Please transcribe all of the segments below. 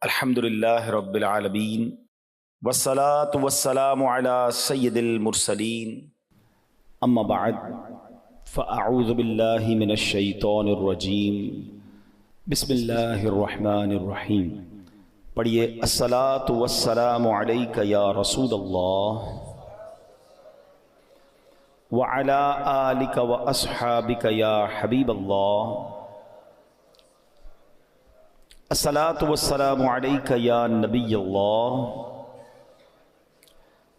الحمدللہ رب العالمین والصلاة والسلام علی سید المرسلین اما بعد فاعوذ باللہ من الشیطان الرجیم بسم اللہ الرحمن الرحیم۔ پڑھیے الصلاة والسلام علیک یا رسول اللہ وعلی آلک واصحابک یا حبیب اللہ۔ الصلاة والسلام علیک یا نبی اللہ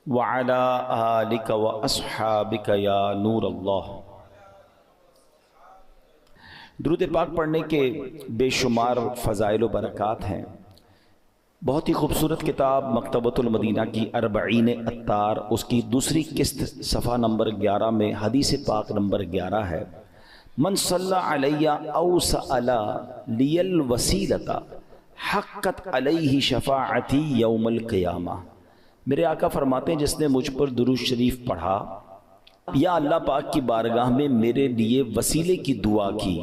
وعلی آلک واصحابک یا نور اللہ۔ درود پاک پڑھنے کے بے شمار فضائل و برکات ہیں۔ بہت ہی خوبصورت کتاب مکتبۃ المدینہ کی اربعین عطار، اس کی دوسری قسط صفحہ نمبر 11 میں حدیث پاک نمبر 11 ہے، من صلی علی او سأل لی الوسیلۃ حقت علیہ شفاعتی یوم القیامہ۔ میرے آقا فرماتے ہیں جس نے مجھ پر درود شریف پڑھا یا اللہ پاک کی بارگاہ میں میرے لیے وسیلے کی دعا کی،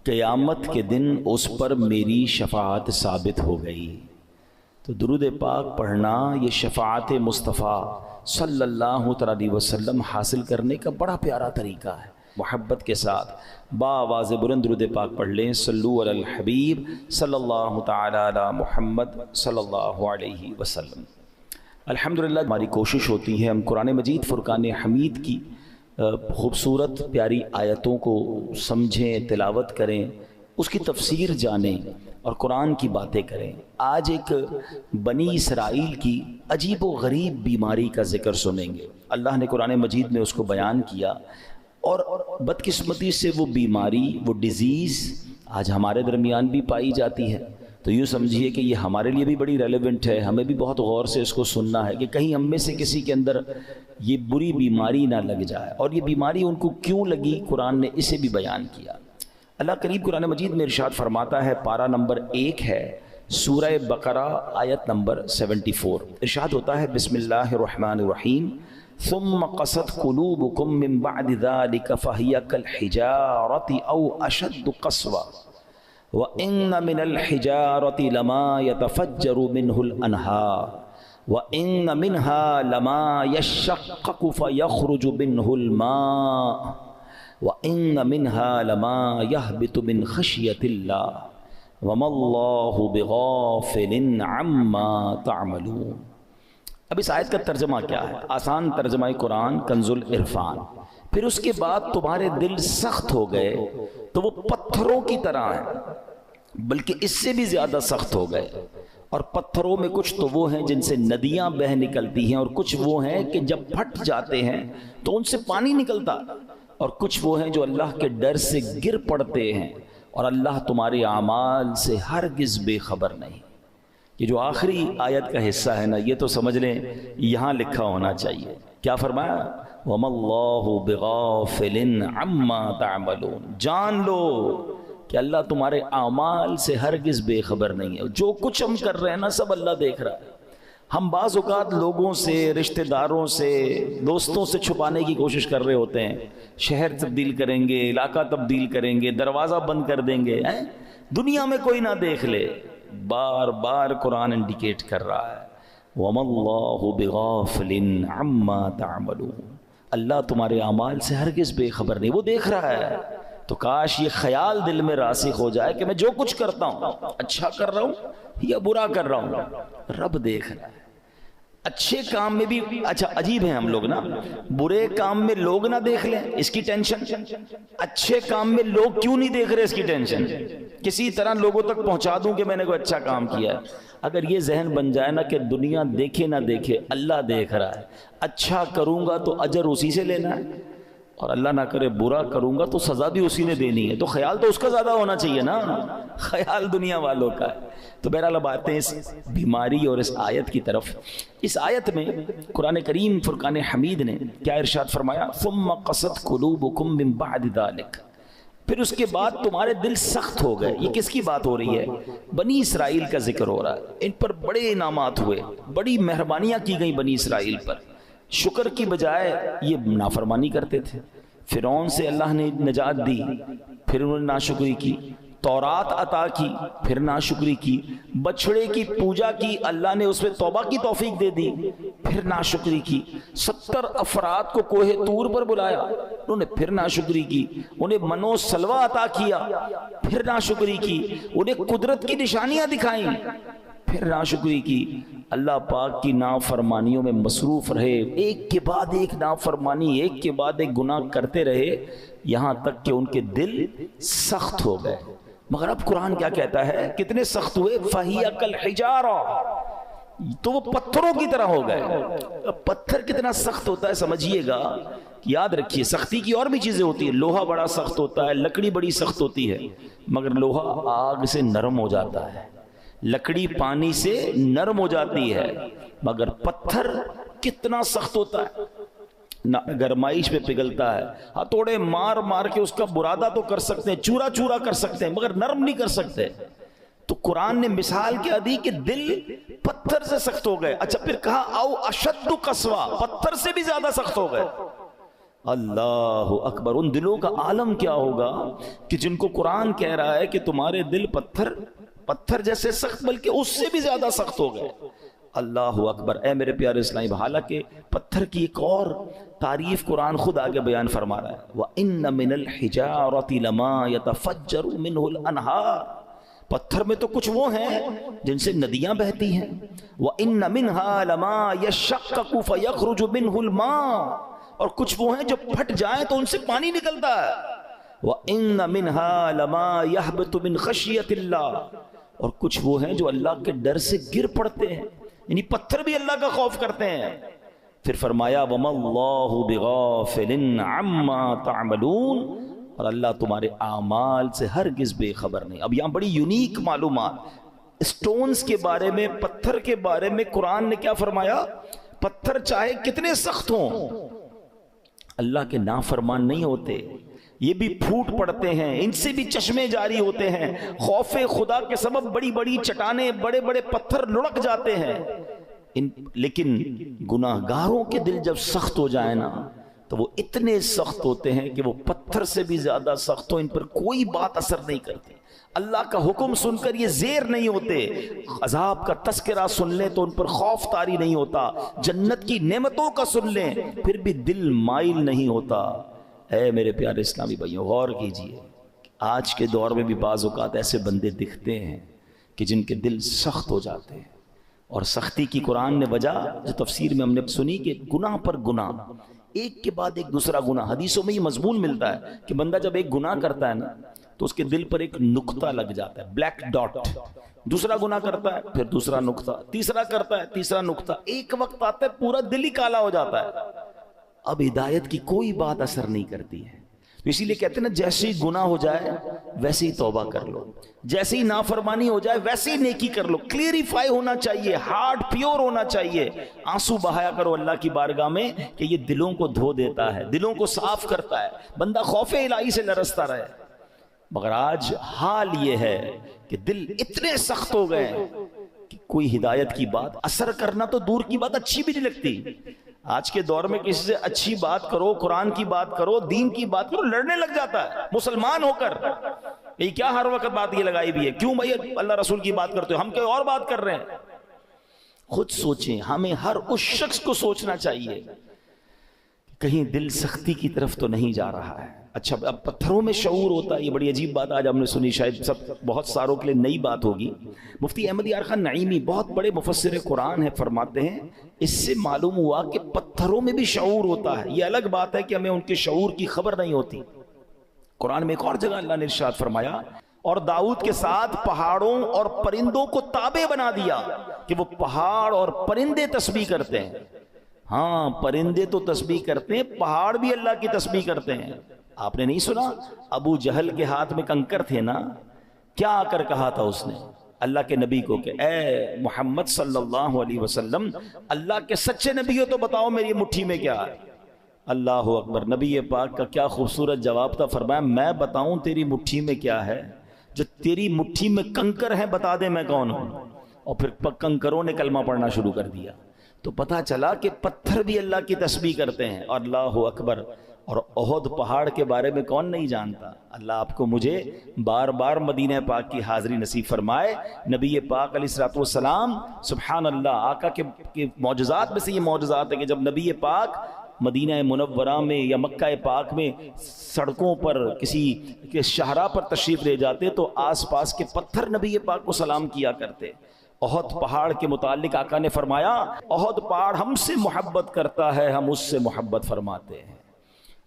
قیامت کے دن اس پر میری شفاعت ثابت ہو گئی۔ تو درود پاک پڑھنا یہ شفاعت مصطفیٰ صلی اللہ علیہ وسلم حاصل کرنے کا بڑا پیارا طریقہ ہے۔ محبت کے ساتھ بآواز بلند درود پاک پڑھ لیں، صلو علی الحبیب صلی اللہ تعالی علی محمد صلی اللہ علیہ وسلم۔ الحمدللہ ہماری کوشش ہوتی ہے ہم قرآن مجید فرقان حمید کی خوبصورت پیاری آیتوں کو سمجھیں، تلاوت کریں، اس کی تفسیر جانیں اور قرآن کی باتیں کریں۔ آج ایک بنی اسرائیل کی عجیب و غریب بیماری کا ذکر سنیں گے۔ اللہ نے قرآن مجید میں اس کو بیان کیا، اور بدقسمتی سے وہ بیماری، وہ ڈیزیز آج ہمارے درمیان بھی پائی جاتی ہے۔ تو یوں سمجھیے کہ یہ ہمارے لیے بھی بڑی ریلیونٹ ہے، ہمیں بھی بہت غور سے اس کو سننا ہے کہ کہیں ہم میں سے کسی کے اندر یہ بری بیماری نہ لگ جائے، اور یہ بیماری ان کو کیوں لگی قرآن نے اسے بھی بیان کیا۔ اللہ قریب قرآن مجید میں ارشاد فرماتا ہے، پارہ نمبر 1 ہے، سورہ بقرہ آیت نمبر 74۔ ارشاد ہوتا ہے، بسم اللہ الرحمن الرحیم، ثم قست قلوبكم من بعد ذلك فهي كالحجارة أو أشد قسوة وإن من الحجارة لما يتفجر منه الأنهار وإن منها لما يشقق فيخرج منه الماء وإن منها لما يهبط من خشية الله وما الله بغافل عما تعملون۔ اب اس آیت کا ترجمہ کیا ہے؟ آسان ترجمہ قرآن کنز العرفان۔ پھر اس کے بعد تمہارے دل سخت ہو گئے تو وہ پتھروں کی طرح ہیں، بلکہ اس سے بھی زیادہ سخت ہو گئے۔ اور پتھروں میں کچھ تو وہ ہیں جن سے ندیاں بہہ نکلتی ہیں، اور کچھ وہ ہیں کہ جب پھٹ جاتے ہیں تو ان سے پانی نکلتا، اور کچھ وہ ہیں جو اللہ کے ڈر سے گر پڑتے ہیں، اور اللہ تمہارے اعمال سے ہرگز بے خبر نہیں۔ یہ جو آخری آیت کا حصہ ہے نا، یہ تو سمجھ لیں یہاں لکھا ہونا چاہیے۔ کیا فرمایا؟ وَمَا اللَّهُ بِغَافِلٍ عَمَّا تَعْمَلُونَ۔ جان لو کہ اللہ تمہارے اعمال سے ہرگز بے خبر نہیں ہے۔ جو کچھ ہم کر رہے ہیں نا، سب اللہ دیکھ رہا ہے۔ ہم بعض اوقات لوگوں سے، رشتہ داروں سے، دوستوں سے چھپانے کی کوشش کر رہے ہوتے ہیں، شہر تبدیل کریں گے، علاقہ تبدیل کریں گے، دروازہ بند کر دیں گے، دنیا میں کوئی نہ دیکھ لے۔ بار بار قرآن انڈیکیٹ کر رہا ہے، وَمَا اللَّهُ بِغَافِلٍ عَمَّا تَعْمَلُونَ۔ اللہ تمہارے اعمال سے ہرگز بے خبر نہیں، وہ دیکھ رہا ہے۔ تو کاش یہ خیال دل میں راسخ ہو جائے کہ میں جو کچھ کرتا ہوں، اچھا کر رہا ہوں یا برا کر رہا ہوں، رب دیکھ رہا ہے۔ اچھے کام میں بھی، اچھا عجیب ہیں ہم لوگ نا، برے کام میں لوگ نہ دیکھ لیں اس کی ٹینشن، اچھے کام میں لوگ کیوں نہیں دیکھ رہے اس کی ٹینشن، کسی طرح لوگوں تک پہنچا دوں کہ میں نے کوئی اچھا کام کیا ہے۔ اگر یہ ذہن بن جائے نا کہ دنیا دیکھے نہ دیکھے، اللہ دیکھ رہا ہے، اچھا کروں گا تو اجر اسی سے لینا ہے، اور اللہ نہ کرے برا کروں گا تو سزا بھی اسی نے دینی ہے، تو خیال تو اس کا زیادہ ہونا چاہیے نا، خیال دنیا والوں کا ہے۔ تو بہرحال اب آتے ہیں اس بیماری اور اس آیت کی طرف۔ اس آیت میں قرآن کریم فرقان حمید نے کیا ارشاد فرمایا؟ ثم قست قلوبکم من بعد ذلک، پھر اس کے بعد تمہارے دل سخت ہو گئے۔ یہ کس کی بات ہو رہی ہے؟ بنی اسرائیل کا ذکر ہو رہا ہے۔ ان پر بڑے انعامات ہوئے، بڑی مہربانیاں کی گئیں بنی اسرائیل پر، شکر کی بجائے یہ نافرمانی کرتے تھے۔ فرعون سے اللہ نے نجات دی، پھر انہوں نے ناشکری کی، تورات عطا کی پھر ناشکری کی، بچڑے کی پوجا کی اللہ نے اس میں توبہ کی توفیق دے دی پھر ناشکری کی، 70 افراد کو کوہ طور پر بلایا انہوں نے پھر ناشکری کی، انہیں منو سلوہ عطا کیا پھر ناشکری کی، انہیں قدرت کی نشانیاں دکھائیں پھر ناشکری کی۔ اللہ پاک کی نافرمانیوں میں مصروف رہے، ایک کے بعد ایک نافرمانی، ایک کے بعد ایک گناہ کرتے رہے، یہاں تک کہ ان کے دل سخت ہو گئے۔ مگر اب قرآن کیا کہتا ہے؟ کتنے سخت ہوئے؟ فَهِيَ كَالْحِجَارَةِ، تو وہ پتھروں کی طرح ہو گئے۔ پتھر کتنا سخت ہوتا ہے سمجھیے گا، یاد رکھیے سختی کی اور بھی چیزیں ہوتی ہیں، لوہا بڑا سخت ہوتا ہے، لکڑی بڑی سخت ہوتی ہے، مگر لوہا آگ سے نرم ہو جاتا ہے، لکڑی پانی سے نرم ہو جاتی ہے، مگر پتھر کتنا سخت ہوتا ہے، گرمائش میں پگھلتا ہے، ہتھوڑے مار مار کے اس کا برادہ تو کر سکتے ہیں، چورا چورا کر سکتے ہیں، مگر نرم نہیں کر سکتے۔ تو قرآن نے مثال کیا دی کہ دل پتھر سے سخت ہو گئے۔ اچھا پھر کہا او اشد قسوہ، پتھر سے بھی زیادہ سخت ہو گئے۔ اللہ اکبر، ان دلوں کا عالم کیا ہوگا کہ جن کو قرآن کہہ رہا ہے کہ تمہارے دل پتھر جیسے سخت بلکہ اس سے بھی زیادہ سخت ہو گئے۔ اللہ اکبر۔ اے میرے پیارے اسلامی، حالانکہ پتھر کی ایک اور تعریف قرآن خود آگے بیان فرما رہا ہے، وَإِنَّ مِنَ الْحِجَارَةِ لَمَا يَتَفَجَّرُ مِنْهُ الْأَنْهَارُ، پتھر میں تو کچھ وہ ہیں جن سے ندیاں بہتی ہیں، وَإِنَّ مِنْهَا لَمَا يَشَّقَّقُ فَيَخْرُجُ مِنْهُ الْمَاءُ، اور کچھ وہ ہیں جو پھٹ جائیں تو ان سے پانی نکلتا ہے، وَإِنَّ مِنْهَا لَمَا يَهْبِطُ مِنْ خَشْيَةِ اللَّهِ، اور کچھ وہ ہیں جو اللہ کے ڈر سے گر پڑتے ہیں، یعنی پتھر بھی اللہ کا خوف کرتے ہیں۔ پھر فرمایا وَمَا اللَّهُ بِغَافِلٍ عَمَّا تَعْمَلُونَ، اور اللہ تمہارے اعمال سے ہرگز بے خبر نہیں۔ اب یہاں بڑی یونیک معلومات اسٹونز کے بارے میں، پتھر کے بارے میں قرآن نے کیا فرمایا؟ پتھر چاہے کتنے سخت ہوں اللہ کے نافرمان نہیں ہوتے، یہ بھی پھوٹ پڑتے ہیں، ان سے بھی چشمے جاری ہوتے ہیں، خوف خدا کے سبب بڑی بڑی چٹانیں، بڑے بڑے پتھر لڑک جاتے ہیں، لیکن گناہگاروں کے دل جب سخت ہو جائے نا تو وہ اتنے سخت ہوتے ہیں کہ وہ پتھر سے بھی زیادہ سخت ہو، ان پر کوئی بات اثر نہیں کرتی، اللہ کا حکم سن کر یہ زیر نہیں ہوتے، عذاب کا تذکرہ سن لیں تو ان پر خوف طاری نہیں ہوتا، جنت کی نعمتوں کا سن لیں پھر بھی دل مائل نہیں ہوتا۔ اے میرے پیارے اسلامی بھائیوں، غور کیجئے، آج کے دور میں بھی بعض اوقات ایسے بندے دکھتے ہیں کہ جن کے دل سخت ہو جاتے ہیں، اور سختی کی قرآن نے وجہ جو تفسیر میں ہم نے سنی کہ گناہ پر گناہ، ایک کے بعد ایک دوسرا گناہ۔ حدیثوں میں یہ مضمون ملتا ہے کہ بندہ جب ایک گناہ کرتا ہے نا تو اس کے دل پر ایک نقطہ لگ جاتا ہے، بلیک ڈاٹ، دوسرا گناہ کرتا ہے پھر دوسرا نقطہ، تیسرا کرتا ہے تیسرا نقطہ، ایک وقت آتا ہے پورا دل ہی کالا ہو جاتا ہے، اب ہدایت کی کوئی بات اثر نہیں کرتی ہے۔ تو اسی لیے کہتے ہیں نا، جیسے ہی گناہ ہو جائے ویسے ہی توبہ کر لو، جیسے ہی نافرمانی ہو جائے ویسے ہی نیکی کر لو، کلیریفائی ہونا چاہیے، ہارٹ پیور ہونا چاہیے، آنسو بہایا کرو اللہ کی بارگاہ میں کہ یہ دلوں کو دھو دیتا ہے، دلوں کو صاف کرتا ہے، بندہ خوف الہی سے لرزتا رہے۔ مگر آج حال یہ ہے کہ دل اتنے سخت ہو گئے کہ کوئی ہدایت کی بات اثر کرنا تو دور کی بات اچھی بھی نہیں لگتی۔ آج کے دور میں کسی سے اچھی بات کرو، قرآن کی بات کرو، دین کی بات کرو، لڑنے لگ جاتا ہے مسلمان ہو کر، یہ کیا ہر وقت بات یہ لگائی بھی ہے، کیوں بھائی اللہ رسول کی بات کرتے ہو، ہم کوئی اور بات کر رہے ہیں۔ خود سوچیں، ہمیں ہر اس شخص کو سوچنا چاہیے کہیں دل سختی کی طرف تو نہیں جا رہا ہے۔ اچھا اب پتھروں میں شعور ہوتا ہے، یہ بڑی عجیب بات آج ہم نے سنی، شاید بہت ساروں کے لیے نئی بات ہوگی۔ مفتی احمد یار خان نعیمی بہت بڑے مفسر قرآن ہیں، فرماتے ہیں اس سے معلوم ہوا کہ پتھروں میں بھی شعور ہوتا ہے، یہ الگ بات ہے کہ ہمیں ان کے شعور کی خبر نہیں ہوتی۔ قرآن میں ایک اور جگہ اللہ نے ارشاد فرمایا، اور داؤد کے ساتھ پہاڑوں اور پرندوں کو تابع بنا دیا کہ وہ پہاڑ اور پرندے تسبیح کرتے ہیں۔ ہاں پرندے تو تسبیح کرتے ہیں، پہاڑ بھی اللہ کی تسبیح کرتے ہیں۔ آپ نے نہیں سنا ابو جہل کے ہاتھ میں کنکر تھے نا، کیا آ کر کہا تھا اس نے اللہ کے نبی کو کہ اے محمد صلی اللہ علیہ وسلم، اللہ کے سچے نبی ہو تو بتاؤ میری مٹھی میں کیا ہے۔ اللہ اکبر، نبی پاک کا کیا خوبصورت جواب تھا، فرمایا میں بتاؤں تیری مٹھی میں کیا ہے؟ جو تیری مٹھی میں کنکر ہیں بتا دے میں کون ہوں۔ اور پھر کنکروں نے کلمہ پڑھنا شروع کر دیا، تو پتہ چلا کہ پتھر بھی اللہ کی تسبیح کرتے ہیں۔ اللہ اکبر، اور احد پہاڑ کے بارے میں کون نہیں جانتا؟ اللہ آپ کو مجھے بار بار مدینہ پاک کی حاضری نصیب فرمائے۔ نبی پاک علیہ الصلوۃ والسلام، سبحان اللہ، آقا کے معجزات میں سے یہ معجزات ہے کہ جب نبی پاک مدینہ منورہ میں یا مکہ پاک میں سڑکوں پر کسی کے شاہراہ پر تشریف لے جاتے تو آس پاس کے پتھر نبی پاک کو سلام کیا کرتے۔ احد پہاڑ کے متعلق آقا نے فرمایا احد پہاڑ ہم سے محبت کرتا ہے، ہم اس سے محبت فرماتے ہیں۔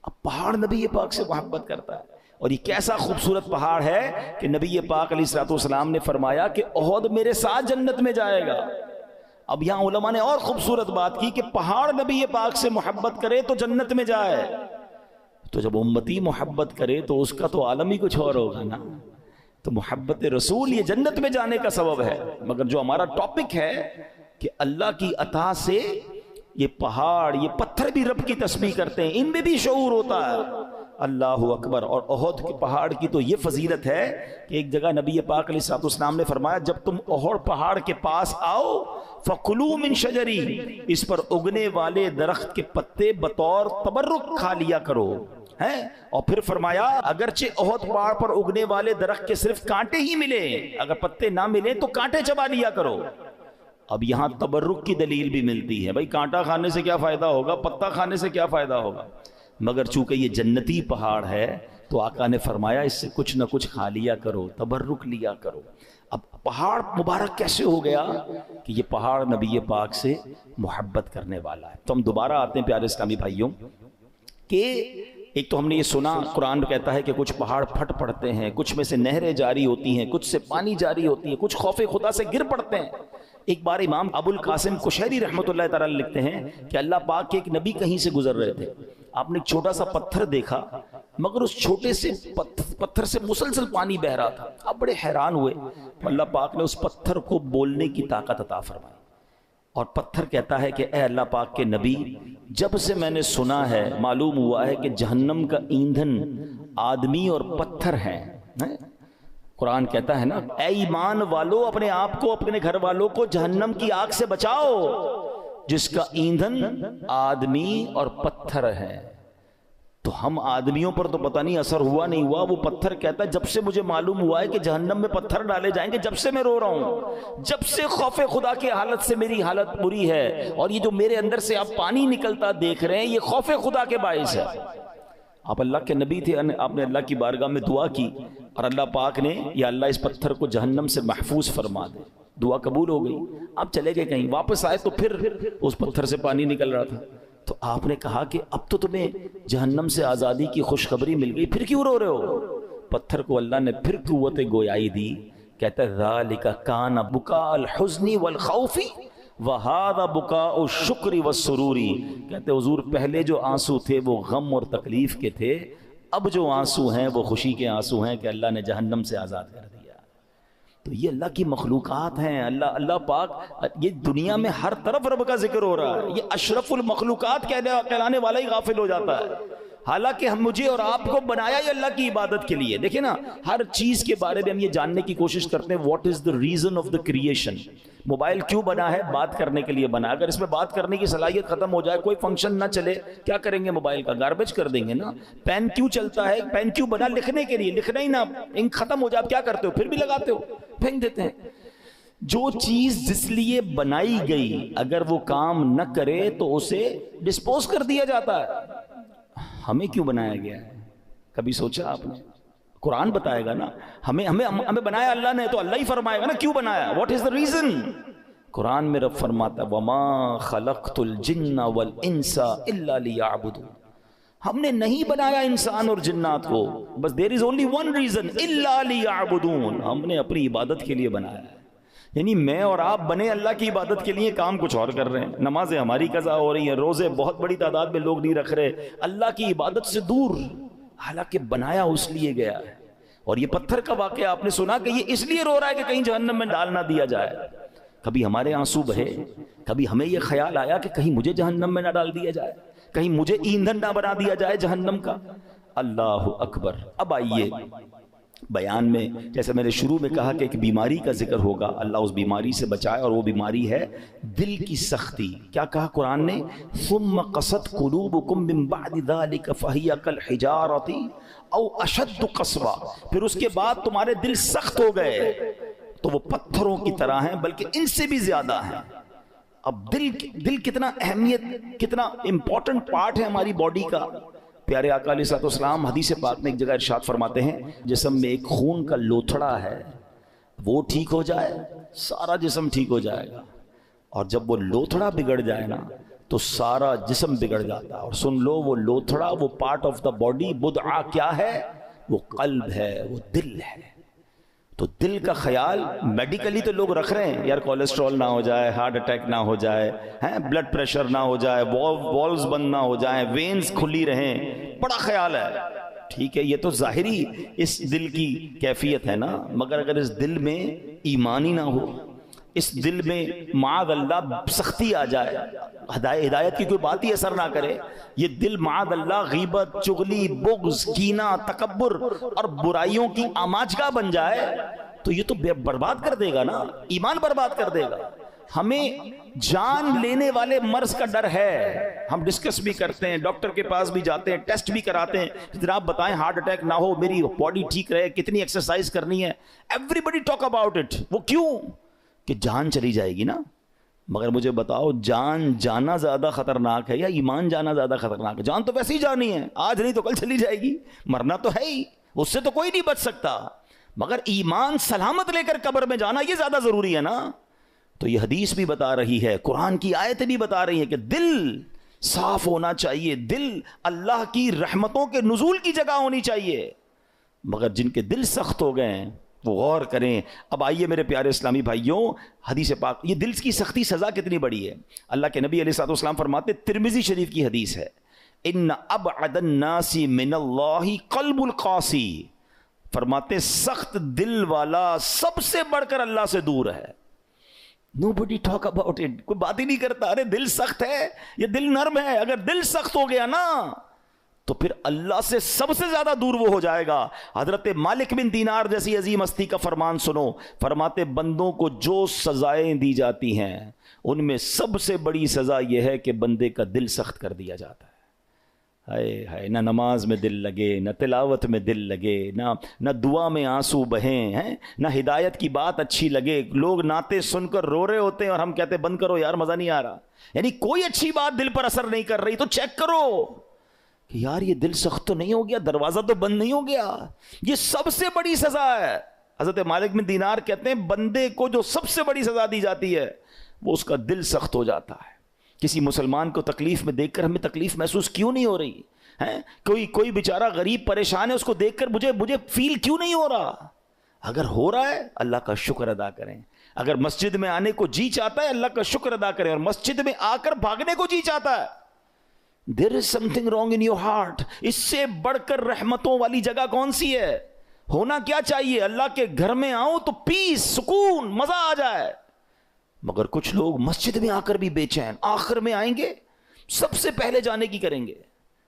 اب پہاڑ نبی پاک سے محبت کرتا ہے، اور یہ کیسا خوبصورت پہاڑ ہے کہ نبی پاک علیہ الصلوۃ والسلام نے فرمایا کہ احد میرے ساتھ جنت میں جائے گا۔ اب یہاں علماء نے اور خوبصورت بات کی کہ پہاڑ نبی پاک سے محبت کرے تو جنت میں جائے، تو جب امتی محبت کرے تو اس کا تو عالم ہی کچھ اور ہوگا نا۔ تو محبت رسول یہ جنت میں جانے کا سبب ہے۔ مگر جو ہمارا ٹاپک ہے کہ اللہ کی عطا سے یہ پہاڑ، یہ پتھر بھی رب کی تسبیح کرتے ہیں، ان میں بھی شعور ہوتا ہے۔ اللہ اکبر۔ اور احد کے پہاڑ کی تو یہ فضیلت ہے کہ ایک جگہ نبی پاک علیہ الصلوۃ والسلام نے فرمایا جب تم احد پہاڑ کے پاس آؤ فَكُلُوا مِن شَجَرِهِ، اس پر اگنے والے درخت کے پتے بطور تبرک کھا لیا کرو ہے۔ اور پھر فرمایا اگرچہ احد پہاڑ پر اگنے والے درخت کے صرف کانٹے ہی ملے، اگر پتے نہ ملے تو کانٹے چبا لیا کرو۔ اب یہاں تبرک کی دلیل بھی ملتی ہے، بھائی کانٹا کھانے سے کیا فائدہ ہوگا، پتا کھانے سے کیا فائدہ ہوگا، مگر چونکہ یہ جنتی پہاڑ ہے تو آقا نے فرمایا اس سے کچھ نہ کچھ کھا لیا کرو، تبرک لیا کرو۔ اب پہاڑ مبارک کیسے ہو گیا کہ یہ پہاڑ نبی پاک سے محبت کرنے والا ہے۔ تو ہم دوبارہ آتے ہیں پیارے اسلامی بھائیوں کہ ایک تو ہم نے یہ سنا قرآن کہتا ہے کہ کچھ پہاڑ پھٹ پڑتے ہیں، کچھ میں سے نہریں جاری ہوتی ہیں، کچھ سے پانی جاری ہوتی ہے، کچھ خوف خدا سے گر پڑتے ہیں۔ ایک بار امام ابو القاسم کشیری رحمۃ اللہ تعالی لکھتے ہیں کہ اللہ پاک کے ایک نبی کہیں سے گزر رہے تھے، آپ نے ایک چھوٹا سا پتھر دیکھا، مگر اس چھوٹے سے پتھر سے مسلسل پانی بہ رہا تھا۔ آپ بڑے حیران ہوئے، اللہ پاک نے اس پتھر کو بولنے کی طاقت عطا فرمائی، اور پتھر کہتا ہے کہ اے اللہ پاک کے نبی، جب سے میں نے سنا ہے معلوم ہوا ہے کہ جہنم کا ایندھن آدمی اور پتھر ہیں۔ قرآن کہتا ہے نا اے ایمان والو اپنے آپ کو اپنے گھر والوں کو جہنم کی آگ سے بچاؤ جس کا ایندھن آدمی اور پتھر ہے۔ تو ہم آدمیوں پر تو پتہ نہیں اثر ہوا نہیں ہوا، وہ پتھر کہتا ہے جب سے مجھے معلوم ہوا ہے کہ جہنم میں پتھر ڈالے جائیں گے جب سے میں رو رہا ہوں، جب سے خوف خدا کی حالت سے میری حالت بری ہے، اور یہ جو میرے اندر سے آپ پانی نکلتا دیکھ رہے ہیں یہ خوف خدا کے باعث ہے۔ آپ اللہ کے نبی تھے، آپ نے اللہ کی بارگاہ میں دعا کی اور اللہ پاک نے یا اللہ اس پتھر کو جہنم سے محفوظ فرما دے، دعا قبول ہو گئی۔ آپ چلے گئے کہیں، واپس آئے تو پھر اس پتھر سے پانی نکل رہا تھا، تو آپ نے کہا کہ اب تو تمہیں جہنم سے آزادی کی خوشخبری مل گئی، پھر کیوں رو رہے ہو؟ پتھر کو اللہ نے پھر قوت گویائی دی، کہتا ہے ذالک کان بکاء الحزن والخوف وہذا بکاء الشکر والسرور، کہتے حضور پہلے جو آنسو تھے وہ غم اور تکلیف کے تھے، اب جو آنسو ہیں وہ خوشی کے آنسو ہیں کہ اللہ نے جہنم سے آزاد کر دیا۔ تو یہ اللہ کی مخلوقات ہیں، اللہ پاک، یہ دنیا میں ہر طرف رب کا ذکر ہو رہا ہے، یہ اشرف المخلوقات کہلانے والا ہی غافل ہو جاتا ہے، حالانکہ ہم مجھے اور آپ کو بنایا ہی اللہ کی عبادت کے لیے۔ دیکھیں نا ہر چیز کے بارے میں ہم یہ جاننے کی کوشش کرتے ہیں what is the reason of the creation. Mobile کیوں بنا ہے؟ بات کرنے کے لیے بنا، اگر اس میں بات کرنے کی صلاحیت ختم ہو جائے، کوئی فنکشن نہ چلے، کیا کریں گے؟ موبائل کا گاربیج کر دیں گے نا۔ پین کیوں چلتا ہے؟ پین کیوں بنا؟ لکھنے کے لیے، لکھنا ہی نہ انک ختم ہو جائے، آپ کیا کرتے ہو؟ پھر بھی لگاتے ہو، پھینک دیتے ہیں۔ جو چیز جس لیے بنائی گئی اگر وہ کام نہ کرے تو اسے ڈسپوز کر دیا جاتا ہے۔ ہمیں کیوں بنایا گیا ہے؟ کبھی سوچا آپ نے؟ قرآن بتائے گا نا، ہمیں بنایا اللہ نے، تو اللہ ہی فرمائے گا نا کیوں بنایا، واٹ از دا ریزن۔ قرآن میں رب فرماتا ہے وَمَا خَلَقْتُ الْجِنَّ وَالْإِنسَ إِلَّا لِيَعْبُدُونَ، ہم نے نہیں بنایا انسان اور جنات کو، بس there is only one reason إِلَّا لِيَعْبُدُونَ، ہم نے اپنی عبادت کے لیے بنایا ہے۔ یعنی میں اور آپ بنے اللہ کی عبادت کے لیے، کام کچھ اور کر رہے ہیں۔ نمازیں ہماری قضا ہو رہی ہیں، روزے بہت بڑی تعداد میں لوگ نہیں رکھ رہے، اللہ کی عبادت سے دور، حالانکہ بنایا اس لیے گیا ہے۔ اور یہ پتھر کا واقعہ آپ نے سنا کہ یہ اس لیے رو رہا ہے کہ کہیں جہنم میں ڈال نہ دیا جائے۔ کبھی ہمارے آنسو بہے، کبھی ہمیں یہ خیال آیا کہ کہیں مجھے جہنم میں نہ ڈال دیا جائے، کہیں مجھے ایندھن نہ بنا دیا جائے جہنم کا۔ اللہ اکبر۔ اب آئیے بیان میں جیسے میں نے شروع میں کہا کہ ایک بیماری کا ذکر ہوگا، اللہ اس بیماری سے بچائے، اور وہ بیماری ہے دل کی سختی۔ کیا کہا قرآن نے؟ ثم قست قلوبکم من بعد ذلک فہی کالحجارۃ او اشد قسوا، پھر اس کے بعد تمہارے دل سخت ہو گئے تو وہ پتھروں کی طرح ہیں، بلکہ ان سے بھی زیادہ ہیں۔ اب دل کتنا اہمیت، کتنا امپورٹنٹ پارٹ ہے ہماری باڈی کا۔ پیارے آقا علیہ الصلوۃ والسلام حدیث پاک میں ایک جگہ ارشاد فرماتے ہیں جسم میں ایک خون کا لوتھڑا ہے، وہ ٹھیک ہو جائے سارا جسم ٹھیک ہو جائے گا، اور جب وہ لوتھڑا بگڑ جائے نا تو سارا جسم بگڑ جاتا ہے۔ اور سن لو، وہ لوتھڑا، وہ پارٹ آف دا باڈی بدعہ کیا ہے؟ وہ قلب ہے، وہ دل ہے۔ تو دل کا خیال میڈیکلی تو لوگ رکھ رہے ہیں، یار کولیسٹرول نہ ہو جائے، ہارٹ اٹیک نہ ہو جائے، بلڈ پریشر نہ ہو جائے، والوز بند نہ ہو جائیں، وینز کھلی رہیں، بڑا خیال ہے۔ ٹھیک ہے، یہ تو ظاہری اس دل کی کیفیت ہے نا، مگر اگر اس دل میں ایمان ہی نہ ہو، اس دل میں معاذ اللہ سختی آ جائے، ہدایت کی کوئی بات ہی اثر نہ کرے، یہ دل معاذ اللہ غیبت، چغلی، بغض، کینہ، تکبر اور برائیوں کی آماجگاہ بن جائے تو یہ تو برباد کر دے گا نا، ایمان برباد کر دے گا۔ ہمیں جان لینے والے مرض کا ڈر ہے، ہم ڈسکس بھی کرتے ہیں، ڈاکٹر کے پاس بھی جاتے ہیں، ٹیسٹ بھی کراتے ہیں، جناب بتائیں ہارٹ اٹیک نہ ہو، میری باڈی ٹھیک رہے، کتنی ایکسرسائز کرنی ہے، everybody talk about it. وہ کیوں؟ کہ جان چلی جائے گی نا۔ مگر مجھے بتاؤ، جان جانا زیادہ خطرناک ہے یا ایمان جانا زیادہ خطرناک ہے؟ جان تو ویسے ہی جانی ہے، آج نہیں تو کل چلی جائے گی، مرنا تو ہے ہی، اس سے تو کوئی نہیں بچ سکتا، مگر ایمان سلامت لے کر قبر میں جانا یہ زیادہ ضروری ہے نا۔ تو یہ حدیث بھی بتا رہی ہے، قرآن کی آیتیں بھی بتا رہی ہیں کہ دل صاف ہونا چاہیے، دل اللہ کی رحمتوں کے نزول کی جگہ ہونی چاہیے، مگر جن کے دل سخت ہو گئے ہیں وہ غور کریں۔ اب آئیے میرے پیارے اسلامی بھائیوں، حدیث پاک، یہ دل کی سختی سزا کتنی بڑی ہے۔ اللہ کے نبی علیہ الصلوۃ والسلام فرماتے، ترمذی شریف کی حدیث ہے، ان ابعد الناس من اللہ قلب القاسی، فرماتے سخت دل والا سب سے بڑھ کر اللہ سے دور ہے۔ Nobody talk about it، کوئی بات ہی نہیں کرتا، ارے دل سخت ہے، یہ دل نرم ہے۔ اگر دل سخت ہو گیا نا تو پھر اللہ سے سب سے زیادہ دور وہ ہو جائے گا۔ حضرت مالک بن دینار جیسی عظیم ہستی کا فرمان سنو، فرماتے بندوں کو جو سزائیں دی جاتی ہیں ان میں سب سے بڑی سزا یہ ہے کہ بندے کا دل سخت کر دیا جاتا ہے۔ ہائے ہائے، نہ نماز میں دل لگے، نہ تلاوت میں دل لگے، نہ دعا میں آنسو بہیں ہیں، نہ ہدایت کی بات اچھی لگے، لوگ نعتیں سن کر رو رہے ہوتے ہیں اور ہم کہتے ہیں بند کرو یار، مزہ نہیں آ رہا، یعنی کوئی اچھی بات دل پر اثر نہیں کر رہی، تو چیک کرو کہ یار یہ دل سخت تو نہیں ہو گیا، دروازہ تو بند نہیں ہو گیا۔ یہ سب سے بڑی سزا ہے۔ حضرت مالک بن دینار کہتے ہیں بندے کو جو سب سے بڑی سزا دی جاتی ہے وہ اس کا دل سخت ہو جاتا ہے۔ کسی مسلمان کو تکلیف میں دیکھ کر ہمیں تکلیف محسوس کیوں نہیں ہو رہی ہے؟ کوئی بیچارہ غریب پریشان ہے، اس کو دیکھ کر مجھے فیل کیوں نہیں ہو رہا؟ اگر ہو رہا ہے اللہ کا شکر ادا کریں۔ اگر مسجد میں آنے کو جی چاہتا ہے اللہ کا شکر ادا کریں، اور مسجد میں آ کر بھاگنے کو جی چاہتا ہے، there is something wrong in your heart۔ اس سے بڑھ کر رحمتوں والی جگہ کون سی ہے؟ ہونا کیا چاہیے؟ اللہ کے گھر میں آؤں تو پیس، سکون، مزہ آ جائے، مگر کچھ لوگ مسجد میں آ کر بھی بے چین، آخر میں آئیں گے سب سے پہلے جانے کی کریں گے۔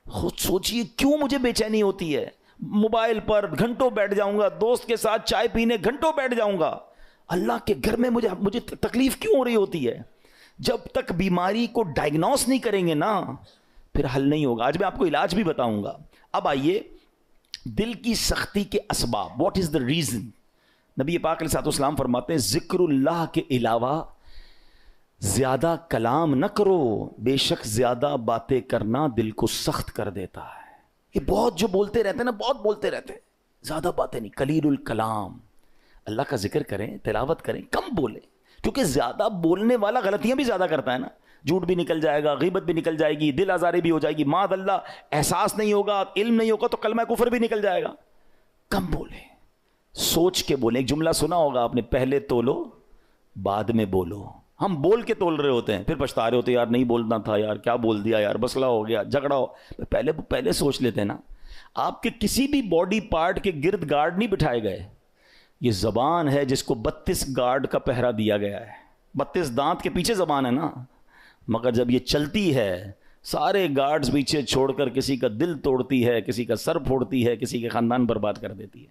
خود سوچئے کیوں مجھے بے چینی ہوتی ہے؟ موبائل پر گھنٹوں بیٹھ جاؤں گا، دوست کے ساتھ چائے پینے گھنٹوں بیٹھ جاؤں گا، اللہ کے گھر میں مجھے تکلیف کیوں ہو رہی ہوتی ہے؟ جب تک بیماری کو ڈائگنوس نہیں کریں گے نا پھر حل نہیں ہوگا۔ آج میں آپ کو علاج بھی بتاؤں گا۔ اب آئیے دل کی سختی کے اسباب، واٹ از دا ریزن؟ نبی پاک علیہ الصلوۃ والسلام فرماتے ہیں ذکر اللہ کے علاوہ زیادہ کلام نہ کرو، بے شک زیادہ باتیں کرنا دل کو سخت کر دیتا ہے۔ یہ بہت جو بولتے رہتے ہیں نا، بہت بولتے رہتے ہیں، زیادہ باتیں نہیں، قلیل الکلام، اللہ کا ذکر کریں، تلاوت کریں، کم بولیں، کیونکہ زیادہ بولنے والا غلطیاں بھی زیادہ کرتا ہے نا، جھوٹ بھی نکل جائے گا، غیبت بھی نکل جائے گی، دل آزاری بھی ہو جائے گی، معاذ اللہ احساس نہیں ہوگا، علم نہیں ہوگا تو کلمہ کفر بھی نکل جائے گا۔ کم بولیں، سوچ کے بولیں۔ ایک جملہ سنا ہوگا آپ نے، پہلے تولو بعد میں بولو۔ ہم بول کے تول رہے ہوتے ہیں، پھر پچھتا رہے ہوتے ہیں، یار نہیں بولنا تھا، یار کیا بول دیا، یار مسئلہ ہو گیا، جھگڑا ہو۔ پہلے سوچ لیتے ہیں نا۔ آپ کے کسی بھی باڈی پارٹ کے گرد گارڈ نہیں بٹھائے گئے، یہ زبان ہے جس کو 32 گارڈ کا پہرا دیا گیا ہے، 32 دانت کے پیچھے زبان ہے نا، مگر جب یہ چلتی ہے سارے گارڈز پیچھے چھوڑ کر کسی کا دل توڑتی ہے، کسی کا سر پھوڑتی ہے، کسی کے خاندان برباد کر دیتی ہے۔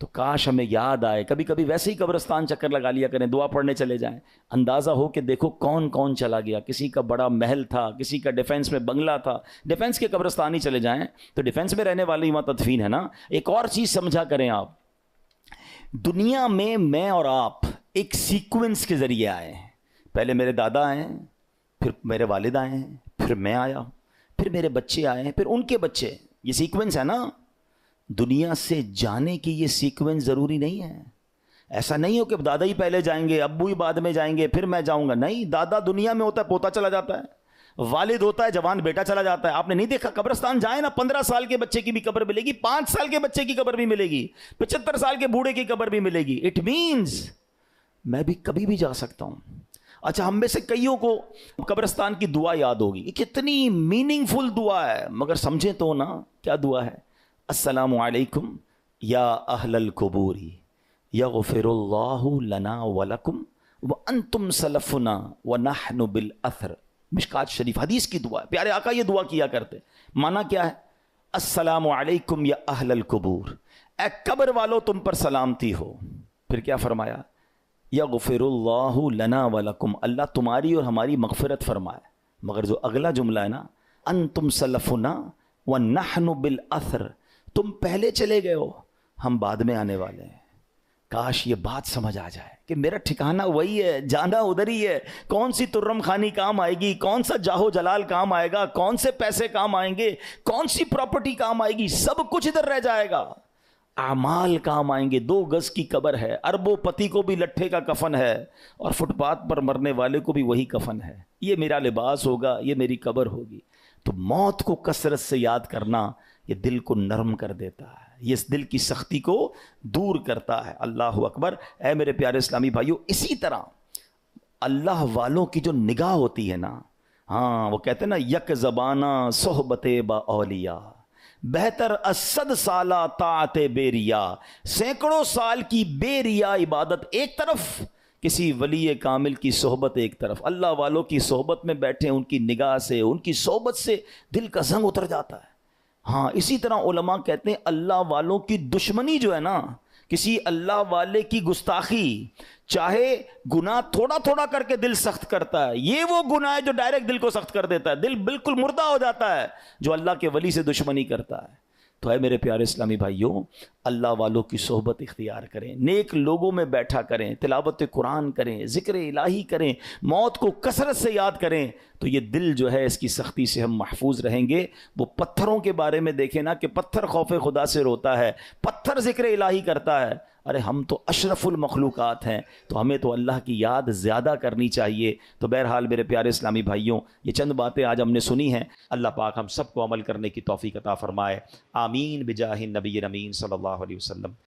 تو کاش ہمیں یاد آئے، کبھی کبھی ویسے ہی قبرستان چکر لگا لیا کریں، دعا پڑھنے چلے جائیں، اندازہ ہو کہ دیکھو کون کون چلا گیا، کسی کا بڑا محل تھا، کسی کا ڈیفینس میں بنگلہ تھا، ڈیفینس کے قبرستان ہی چلے جائیں تو ڈیفینس میں رہنے والے وہاں تدفین ہے نا۔ ایک اور چیز سمجھا کریں آپ، دنیا میں اور آپ ایک سیکوینس کے ذریعے آئے ہیں، پہلے میرے دادا آئے، پھر میرے والد آئے ہیں، پھر میں آیا، پھر میرے بچے آئے ہیں، پھر ان کے بچے، یہ سیکوینس ہے نا۔ دنیا سے جانے کی یہ سیکوینس ضروری نہیں ہے، ایسا نہیں ہو کہ دادا ہی پہلے جائیں گے، ابو ہی بعد میں جائیں گے، پھر میں جاؤں گا، نہیں، دادا دنیا میں ہوتا ہے پوتا چلا جاتا ہے، والد ہوتا ہے جوان بیٹا چلا جاتا ہے۔ آپ نے نہیں دیکھا قبرستان جائیں نا، 15 سال کے بچے کی بھی قبر ملے گی، 5 سال کے بچے کی قبر بھی ملے گی، 75 سال کے بوڑھے کی قبر بھی ملے گی۔ اٹ مینز میں بھی کبھی بھی جا سکتا ہوں۔ اچھا، ہم میں سے کئیوں کو قبرستان کی دعا یاد ہوگی، یہ کتنی میننگ فل دعا ہے، مگر سمجھیں تو نا کیا دعا ہے؟ السلام علیکم یا اہل القبور یغفر اللہ لنا ولکم وانتم سلفنا ونحن بالاثر۔ مشکات شریف حدیث کی دعا ہے، پیارے آقا یہ دعا کیا کرتے۔ معنی کیا ہے؟ السلام علیکم یا اہل القبور، اے قبر والو تم پر سلامتی ہو۔ پھر کیا فرمایا؟ یغفر اللہ لنا ولکم، اللہ تمہاری اور ہماری مغفرت فرمائے۔ مگر جو اگلا جملہ ہے نا، انتم سلفنا ونحن بالاثر، تم پہلے چلے گئے ہو، ہم بعد میں آنے والے ہیں۔ کاش یہ بات سمجھ آ جائے کہ میرا ٹھکانہ وہی ہے، جانا ادھر ہی ہے، کون سی ترم خانی کام آئے گی، کون سا جاہو جلال کام آئے گا، کون سے پیسے کام آئیں گے، کون سی پراپرٹی کام آئے گی، سب کچھ ادھر رہ جائے گا۔ اعمال کام آئیں گے، 2 گز کی قبر ہے، اربوں پتی کو بھی لٹھے کا کفن ہے، اور فٹ پاتھ پر مرنے والے کو بھی وہی کفن ہے۔ یہ میرا لباس ہوگا، یہ میری قبر ہوگی۔ تو موت کو کثرت سے یاد کرنا یہ دل کو نرم کر دیتا ہے، یہ اس دل کی سختی کو دور کرتا ہے۔ اللہ اکبر۔ اے میرے پیارے اسلامی بھائیو، اسی طرح اللہ والوں کی جو نگاہ ہوتی ہے نا، ہاں وہ کہتے ہیں نا، یک زبانہ صحبت با اولیاء بہتر از 100 سالہ طاعت بے ریا۔ سینکڑوں سال کی بے ریا عبادت ایک طرف، کسی ولی کامل کی صحبت ایک طرف۔ اللہ والوں کی صحبت میں بیٹھے، ان کی نگاہ سے، ان کی صحبت سے دل کا زنگ اتر جاتا ہے۔ ہاں اسی طرح علماء کہتے ہیں اللہ والوں کی دشمنی جو ہے نا، کسی اللہ والے کی گستاخی، چاہے گناہ تھوڑا تھوڑا کر کے دل سخت کرتا ہے، یہ وہ گناہ ہے جو ڈائریکٹ دل کو سخت کر دیتا ہے، دل بالکل مردہ ہو جاتا ہے جو اللہ کے ولی سے دشمنی کرتا ہے۔ تو اے میرے پیارے اسلامی بھائیوں، اللہ والوں کی صحبت اختیار کریں، نیک لوگوں میں بیٹھا کریں، تلاوت قرآن کریں، ذکر الہی کریں، موت کو کثرت سے یاد کریں، تو یہ دل جو ہے اس کی سختی سے ہم محفوظ رہیں گے۔ وہ پتھروں کے بارے میں دیکھیں نا کہ پتھر خوف خدا سے روتا ہے، پتھر ذکر الہی کرتا ہے۔ ارے ہم تو اشرف المخلوقات ہیں، تو ہمیں تو اللہ کی یاد زیادہ کرنی چاہیے۔ تو بہرحال میرے پیارے اسلامی بھائیوں، یہ چند باتیں آج ہم نے سنی ہیں، اللہ پاک ہم سب کو عمل کرنے کی توفیق عطا فرمائے، آمین بجاہ النبی امین صلی اللہ علیہ وسلم۔